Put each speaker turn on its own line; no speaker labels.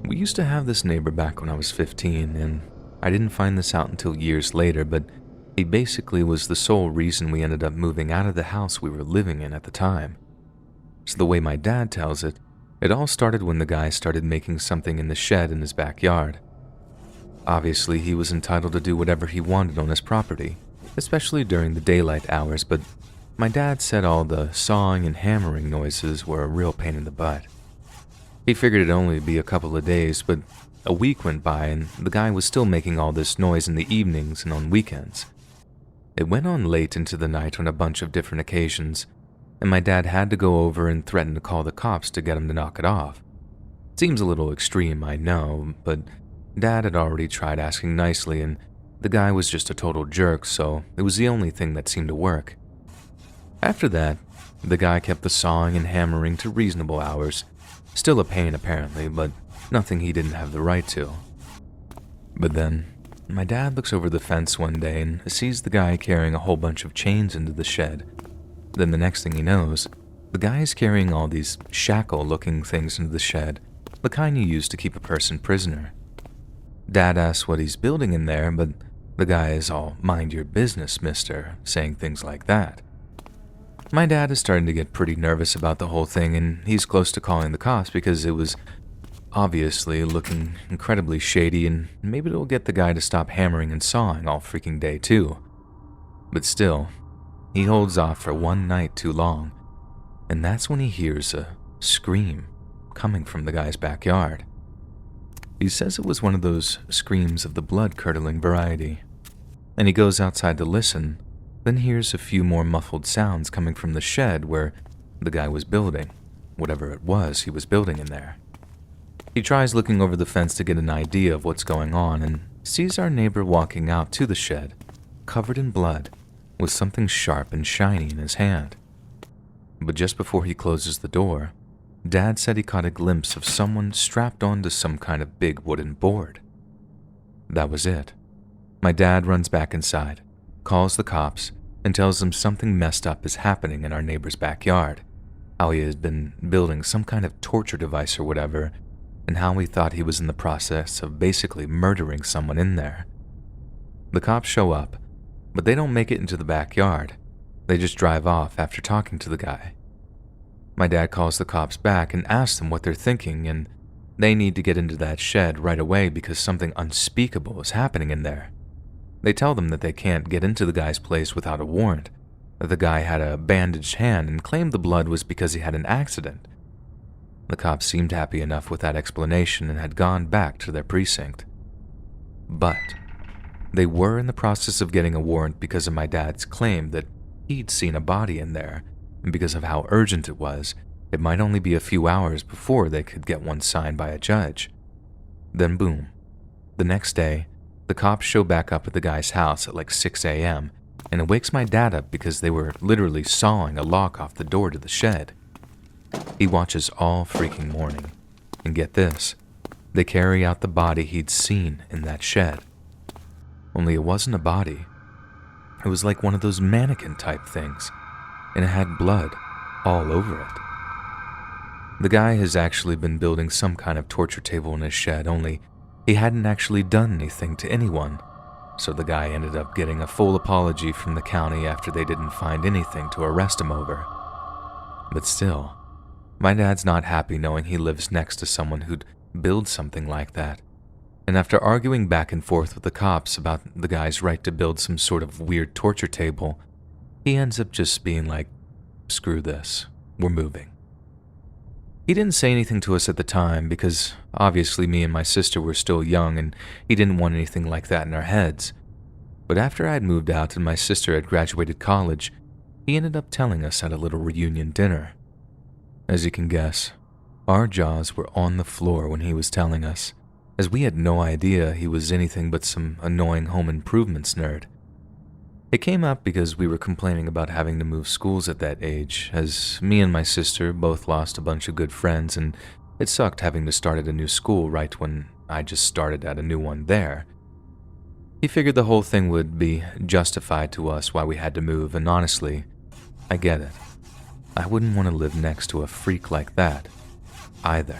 We used to have this neighbor back when I was 15, and I didn't find this out until years later, but he basically was the sole reason we ended up moving out of the house we were living in at the time. So the way my dad tells it, it all started when the guy started making something in the shed in his backyard. Obviously, he was entitled to do whatever he wanted on his property, especially during the daylight hours, but my dad said all the sawing and hammering noises were a real pain in the butt. He figured it'd only be a couple of days, but a week went by and the guy was still making all this noise in the evenings and on weekends. It went on late into the night on a bunch of different occasions, and my dad had to go over and threaten to call the cops to get him to knock it off. Seems a little extreme, I know, but Dad had already tried asking nicely and the guy was just a total jerk, so it was the only thing that seemed to work. After that, the guy kept the sawing and hammering to reasonable hours. Still a pain apparently, but nothing he didn't have the right to. But then, my dad looks over the fence one day and sees the guy carrying a whole bunch of chains into the shed. Then the next thing he knows, the guy is carrying all these shackle-looking things into the shed, the kind you use to keep a person prisoner. Dad asks what he's building in there, but the guy is all, "Mind your business, mister," saying things like that. My dad is starting to get pretty nervous about the whole thing, and he's close to calling the cops because it was obviously looking incredibly shady, and maybe it'll get the guy to stop hammering and sawing all freaking day too. But still, he holds off for one night too long, and that's when he hears a scream coming from the guy's backyard. He says it was one of those screams of the blood-curdling variety, and he goes outside to listen, then hears a few more muffled sounds coming from the shed where the guy was building, whatever it was he was building in there. He tries looking over the fence to get an idea of what's going on and sees our neighbor walking out to the shed, covered in blood, with something sharp and shiny in his hand. But just before he closes the door, Dad said he caught a glimpse of someone strapped onto some kind of big wooden board. That was it. My dad runs back inside, calls the cops, and tells them something messed up is happening in our neighbor's backyard, how he had been building some kind of torture device or whatever, and how he thought he was in the process of basically murdering someone in there. The cops show up, but they don't make it into the backyard. They just drive off after talking to the guy. My dad calls the cops back and asks them what they're thinking, and they need to get into that shed right away because something unspeakable is happening in there. They tell them that they can't get into the guy's place without a warrant, that the guy had a bandaged hand and claimed the blood was because he had an accident. The cops seemed happy enough with that explanation and had gone back to their precinct. But they were in the process of getting a warrant because of my dad's claim that he'd seen a body in there, and because of how urgent it was, it might only be a few hours before they could get one signed by a judge. Then boom. The next day, the cops show back up at the guy's house at like 6 a.m., and it wakes my dad up because they were literally sawing a lock off the door to the shed. He watches all freaking morning, and get this, they carry out the body he'd seen in that shed. Only it wasn't a body. It was like one of those mannequin-type things, and it had blood all over it. The guy has actually been building some kind of torture table in his shed, only he hadn't actually done anything to anyone, so the guy ended up getting a full apology from the county after they didn't find anything to arrest him over. But still, my dad's not happy knowing he lives next to someone who'd build something like that, and after arguing back and forth with the cops about the guy's right to build some sort of weird torture table, he ends up just being like, "Screw this, we're moving." He didn't say anything to us at the time because obviously me and my sister were still young and he didn't want anything like that in our heads. But after I had moved out and my sister had graduated college, he ended up telling us at a little reunion dinner. As you can guess, our jaws were on the floor when he was telling us, as we had no idea he was anything but some annoying home improvements nerd. It came up because we were complaining about having to move schools at that age, as me and my sister both lost a bunch of good friends and it sucked having to start at a new school right when I just started at a new one there. He figured the whole thing would be justified to us why we had to move, and honestly, I get it. I wouldn't want to live next to a freak like that, either.